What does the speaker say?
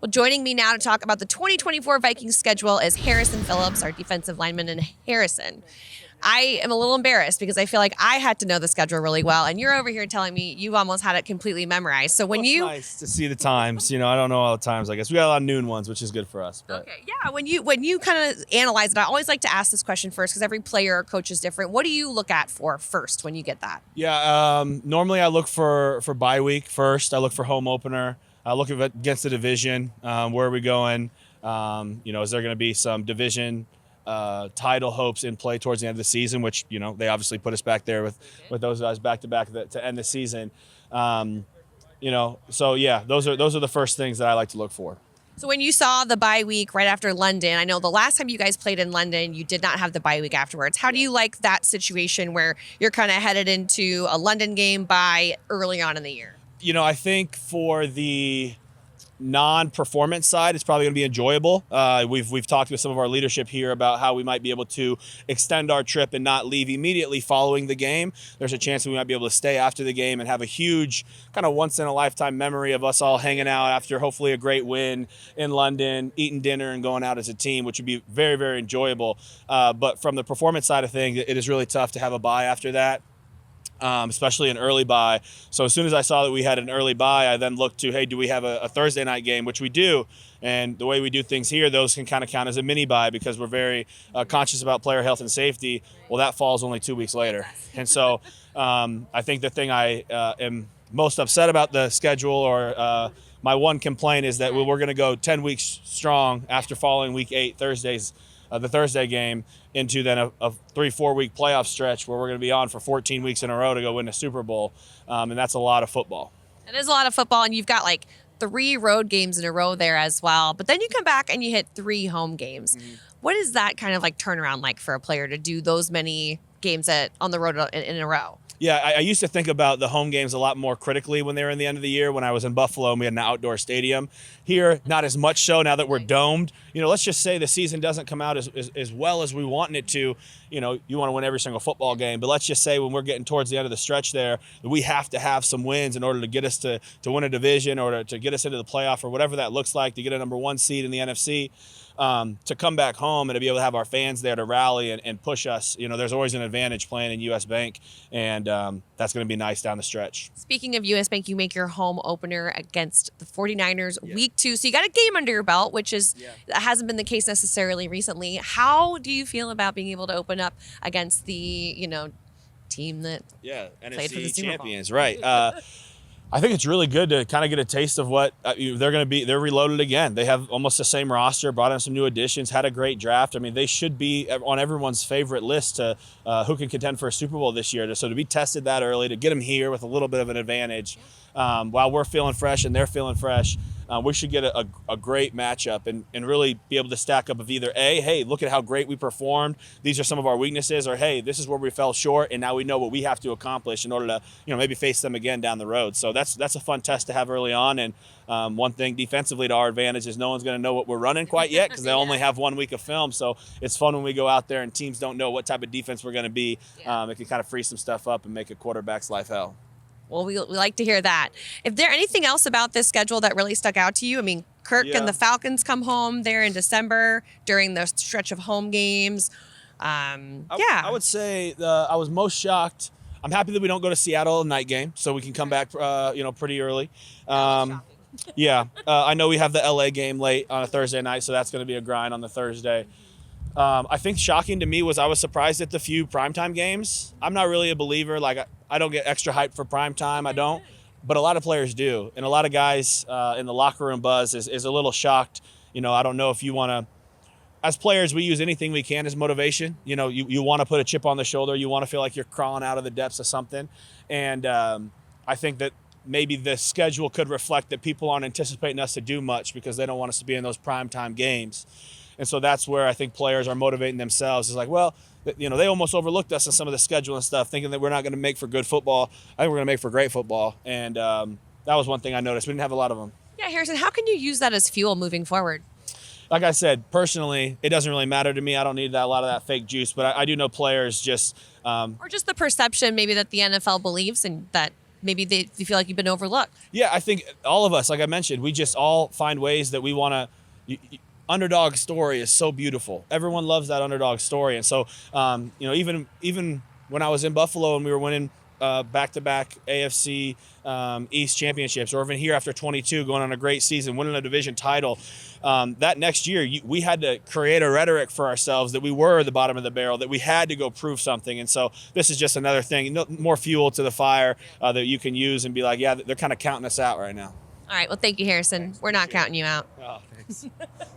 Well, joining me now to talk about the 2024 Vikings schedule is Harrison Phillips, our defensive lineman. And Harrison, I am a little embarrassed because I feel like I had to know the schedule really well, and you're over here telling me you've almost had it completely memorized. So when It's you nice to see the times. I don't know all the times. I guess we got a lot of noon ones, which is good for us. But. Okay, yeah, when you kind of analyze it, I always like to ask this question first because every player or coach is different. What do you look at for first when you get that? Yeah, normally I look for bye week first. I look for home opener. I look at against the division. Where are we going? Is there going to be some division title hopes in play towards the end of the season, which, they obviously put us back there with those guys back to back to end the season. So yeah, those are the first things that I like to look for. So when you saw the bye week right after London, I know the last time you guys played in London, you did not have the bye week afterwards. How do you like that situation where you're kind of headed into a London game bye early on in the year? I think for the non-performance side, it's probably going to be enjoyable. We've talked with some of our leadership here about how we might be able to extend our trip and not leave immediately following the game. There's a chance that we might be able to stay after the game and have a huge kind of once-in-a-lifetime memory of us all hanging out after hopefully a great win in London, eating dinner and going out as a team, which would be very, very enjoyable. But from the performance side of things, it is really tough to have a bye after that. Especially an early bye. So as soon as I saw that we had an early bye, I then looked to, hey, do we have a Thursday night game, which we do. And the way we do things here, those can kind of count as a mini bye because we're very conscious about player health and safety. Well, that falls only 2 weeks later. And so I think the thing I am most upset about the schedule or my one complaint is that we're going to go 10 weeks strong after following week 8 Thursdays, the Thursday game, into then a 3-4 week playoff stretch where we're going to be on for 14 weeks in a row to go win a Super Bowl. And that's a lot of football. It is a lot of football, and you've got like 3 road games in a row there as well. But then you come back and you hit 3 home games. Mm-hmm. What is that kind of like turnaround like for a player to do those many games on the road in a row? Yeah, I used to think about the home games a lot more critically when they were in the end of the year when I was in Buffalo and we had an outdoor stadium. Here, not as much so now that we're domed. Let's just say the season doesn't come out as well as we want it to. You want to win every single football game, but let's just say when we're getting towards the end of the stretch there, we have to have some wins in order to get us to win a division or to get us into the playoff or whatever that looks like, to get a number 1 seed in the NFC. To come back home and to be able to have our fans there to rally and push us. There's always an advantage playing in U.S. Bank, and that's going to be nice down the stretch. Speaking of U.S. Bank, you make your home opener against the 49ers week 2. So you got a game under your belt, which that hasn't been the case necessarily recently. How do you feel about being able to open up against the, team that played for the Super Bowl? Champions, right? I think it's really good to kind of get a taste of what they're going to be. They're reloaded again. They have almost the same roster, brought in some new additions, had a great draft. I mean, they should be on everyone's favorite list to who can contend for a Super Bowl this year. So to be tested that early, to get them here with a little bit of an advantage while we're feeling fresh and they're feeling fresh, we should get a great matchup and really be able to stack up of either A, hey, look at how great we performed. These are some of our weaknesses, or hey, this is where we fell short, and now we know what we have to accomplish in order to maybe face them again down the road. So that's a fun test to have early on. And one thing defensively to our advantage is no one's going to know what we're running quite yet because they only have 1 week of film. So it's fun when we go out there and teams don't know what type of defense we're going to be. It can kind of free some stuff up and make a quarterback's life hell. Well, we like to hear that. If there anything else about this schedule that really stuck out to you, I mean, Kirk and the Falcons come home there in December during the stretch of home games. I would say I was most shocked. I'm happy that we don't go to Seattle night game, so we can come back, pretty early. I know we have the LA game late on a Thursday night, so that's going to be a grind on the Thursday. I think shocking to me was I was surprised at the few primetime games. I'm not really a believer. Like, I don't get extra hype for primetime. I don't. But a lot of players do. And a lot of guys in the locker room buzz is a little shocked. I don't know if you want to. As players, we use anything we can as motivation. You want to put a chip on the shoulder. You want to feel like you're crawling out of the depths of something. And I think that maybe the schedule could reflect that people aren't anticipating us to do much because they don't want us to be in those primetime games. And so that's where I think players are motivating themselves. It's like, well, they almost overlooked us in some of the schedule and stuff, thinking that we're not going to make for good football. I think we're going to make for great football. And that was one thing I noticed. We didn't have a lot of them. Yeah, Harrison, how can you use that as fuel moving forward? Like I said, personally, it doesn't really matter to me. I don't need a lot of that fake juice. But I do know players just... or just the perception maybe that the NFL believes and that maybe you feel like you've been overlooked? Yeah, I think all of us, like I mentioned, we just all find ways that we want to. Underdog story is so beautiful. Everyone loves that underdog story, and so even when I was in Buffalo and we were winning back-to-back AFC East championships, or even here after 22, going on a great season, winning a division title, that next year we had to create a rhetoric for ourselves that we were the bottom of the barrel, that we had to go prove something. And so this is just another thing, more fuel to the fire that you can use and be like, yeah, they're kind of counting us out right now. All right. Well, thank you, Harrison. We're not counting you out. Oh, thanks.